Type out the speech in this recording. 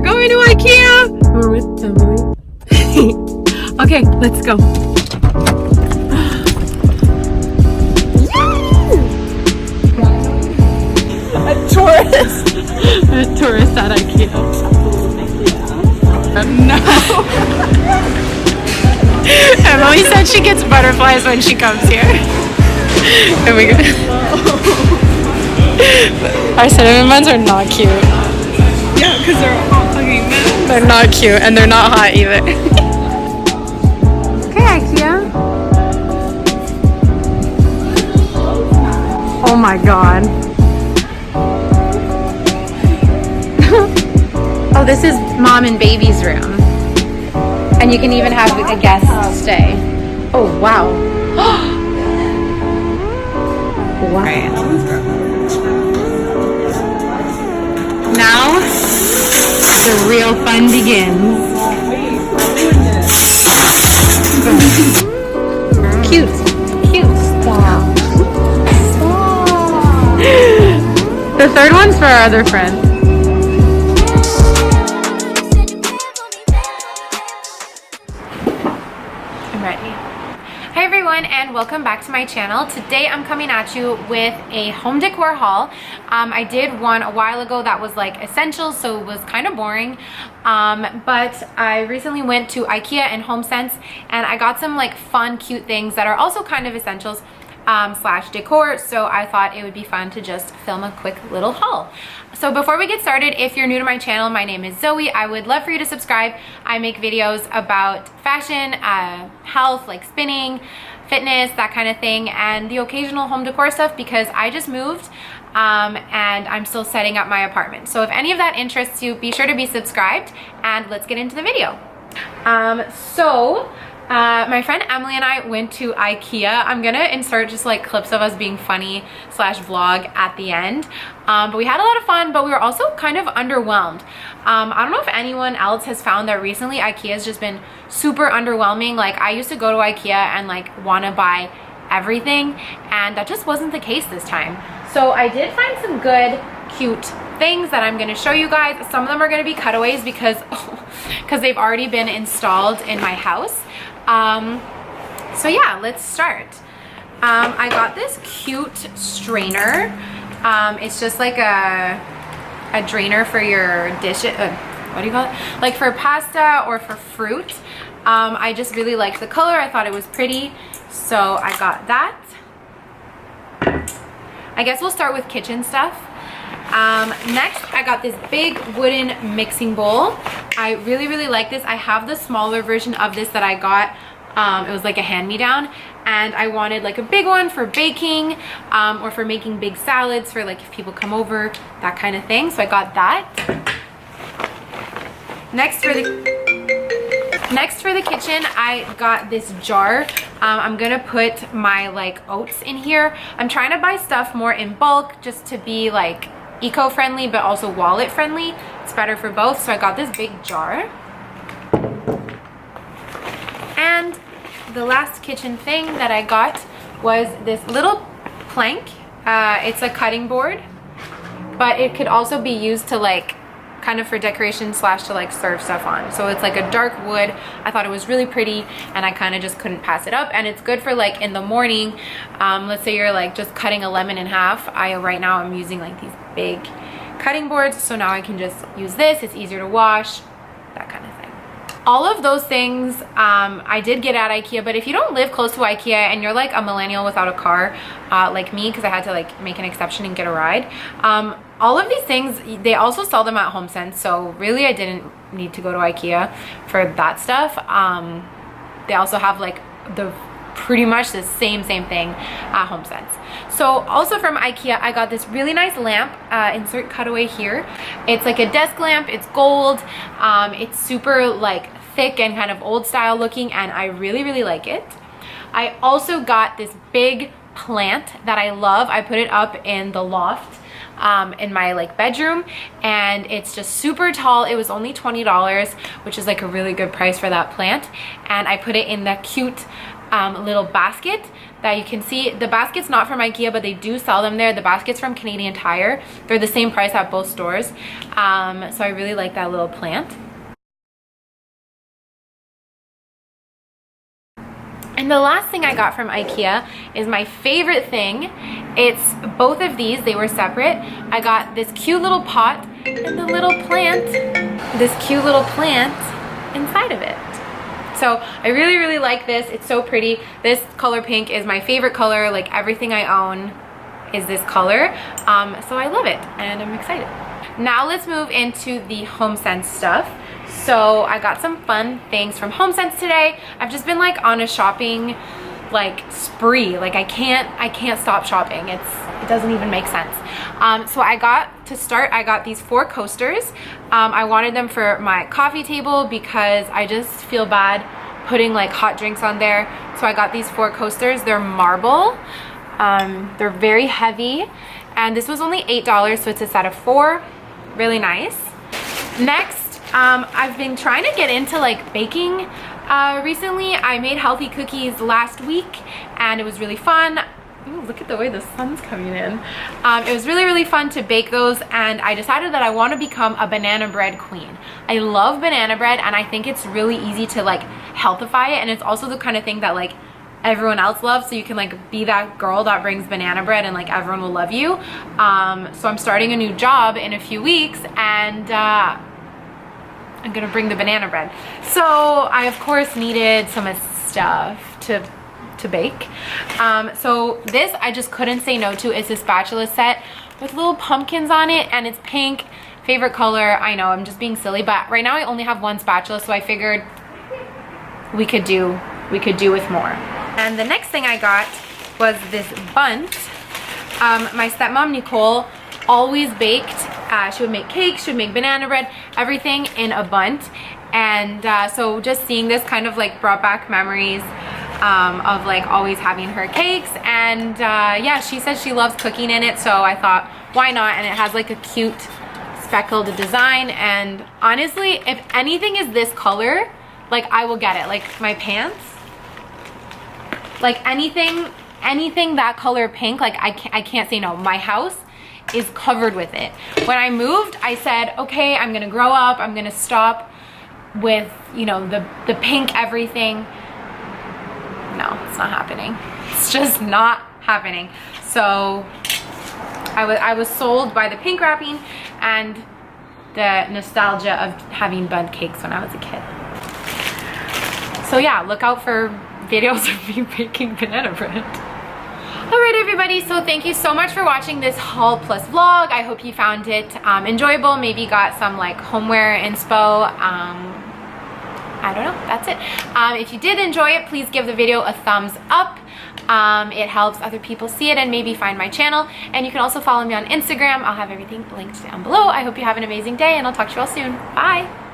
going to IKEA. We're with Emily. Okay, let's go. A tourist at IKEA. No. Emily said she gets butterflies when she comes here. Here we go. Our cinnamon buns are not cute. Yeah, because they're all fucking men. They're not cute and they're not hot either. Okay, IKEA. Oh my god. Oh, this is mom and baby's room. And you can even have a guest stay. Oh, wow. Wow. Now, the real fun begins. Cute. Cute. Stop. Stop. The third one's for our other friend. Hi everyone and welcome back to my channel. Today I'm coming at you with a home decor haul. I did one a while ago that was like essentials, so it was kind of boring. But I recently went to IKEA and HomeSense and I got some like fun, cute things that are also kind of essentials slash decor. So I thought it would be fun to just film a quick little haul. So before we get started, if you're new to my channel, my name is Zoe. I would love for you to subscribe. I make videos about fashion, health, like spinning, fitness, that kind of thing, and the occasional home decor stuff because I just moved and I'm still setting up my apartment. So if any of that interests you, be sure to be subscribed and let's get into the video. My friend Emily and I went to IKEA. I'm gonna insert just like clips of us being funny slash vlog at the end. But we had a lot of fun, but we were also kind of underwhelmed. I don't know if anyone else has found that recently IKEA has just been super underwhelming. Like I used to go to IKEA and like want to buy everything, and that just wasn't the case this time. So I did find some good, cute things that I'm going to show you guys. Some of them are going to be cutaways because they've already been installed in my house. So yeah, let's start. I got this cute strainer. It's just like a drainer for your dishes. What do you call it? Like for pasta or for fruit. I just really liked the color. I thought it was pretty, so I got that. I guess we'll start with kitchen stuff. Next, I got this big wooden mixing bowl. I really like this. I have the smaller version of this that I got. It was like a hand-me-down, and I wanted like a big one for baking or for making big salads for like if people come over, that kind of thing. So I got that. Next for the kitchen, I got this jar. I'm gonna put my like oats in here. I'm trying to buy stuff more in bulk just to be like eco-friendly but also wallet friendly. It's better for both, so I got this big jar. And the last kitchen thing that I got was this little plank. It's a cutting board, but it could also be used to like kind of for decoration slash to like serve stuff on. So it's like a dark wood. I thought it was really pretty and I kind of just couldn't pass it up, and it's good for like in the morning. Let's say you're like just cutting a lemon in half. Right now I'm using like these big cutting boards, so now I can just use this. It's easier to wash, that kind of thing. All of those things I did get at IKEA, but if you don't live close to IKEA and you're like a millennial without a car like me, because I had to like make an exception and get a ride, all of these things, they also sell them at HomeSense, so really I didn't need to go to IKEA for that stuff. They also have like pretty much the same thing at HomeSense. So also from IKEA, I got this really nice lamp. Insert cutaway here. It's like a desk lamp. It's gold. It's super like thick and kind of old style looking, and I really like it. I also got this big plant that I love. I put it up in the loft in my like bedroom, and it's just super tall. It was only $20, which is like a really good price for that plant, and I put it in the cute little basket that you can see. The basket's not from IKEA, but they do sell them there. The basket's from Canadian Tire. They're the same price at both stores. So I really like that little plant. And the last thing I got from IKEA is my favorite thing. It's both of these, they were separate. I got this cute little pot and the little plant, this cute little plant inside of it. So I really, really like this. It's so pretty. This color pink is my favorite color. Like everything I own is this color. So I love it and I'm excited. Now let's move into the HomeSense stuff. So I got some fun things from HomeSense today. I've just been like on a shopping like spree. Like I can't stop shopping. It doesn't even make sense. So I got these 4 coasters. I wanted them for my coffee table because I just feel bad putting like hot drinks on there. So I got these 4 coasters. They're marble. They're very heavy. And this was only $8, so it's a set of 4. Really nice. Next, I've been trying to get into like baking recently. I made healthy cookies last week and it was really fun. Ooh, look at the way the sun's coming in. It was really, really fun to bake those, and I decided that I want to become a banana bread queen. I love banana bread and I think it's really easy to like healthify it, and it's also the kind of thing that like everyone else loves, so you can like be that girl that brings banana bread and like everyone will love you. So I'm starting a new job in a few weeks, and I'm gonna bring the banana bread. So I of course needed some stuff to bake. So this I just couldn't say no to. It's a spatula set with little pumpkins on it, and it's pink. Favorite color. I know I'm just being silly, but right now I only have 1 spatula, so I figured we could do with more. And the next thing I got was this bundt. My stepmom Nicole always baked. She would make cakes, she would make banana bread, everything in a bundt. And so just seeing this kind of like brought back memories of like always having her cakes. And yeah, she says she loves cooking in it, so I thought why not. And it has like a cute speckled design, and honestly if anything is this color, like I will get it. Like my pants, like anything that color pink, like I can't say no. My house is covered with it. When I moved, I said, okay, I'm gonna grow up, I'm gonna stop with, you know, the pink everything. No, it's not happening. It's just not happening. So I was sold by the pink wrapping and the nostalgia of having bundt cakes when I was a kid. So yeah, look out for videos of me baking banana bread. Alright everybody, so thank you so much for watching this haul plus vlog. I hope you found it enjoyable, maybe got some like homeware inspo. I don't know, that's it. If you did enjoy it, please give the video a thumbs up. It helps other people see it and maybe find my channel. And you can also follow me on Instagram. I'll have everything linked down below. I hope you have an amazing day, and I'll talk to you all soon. Bye!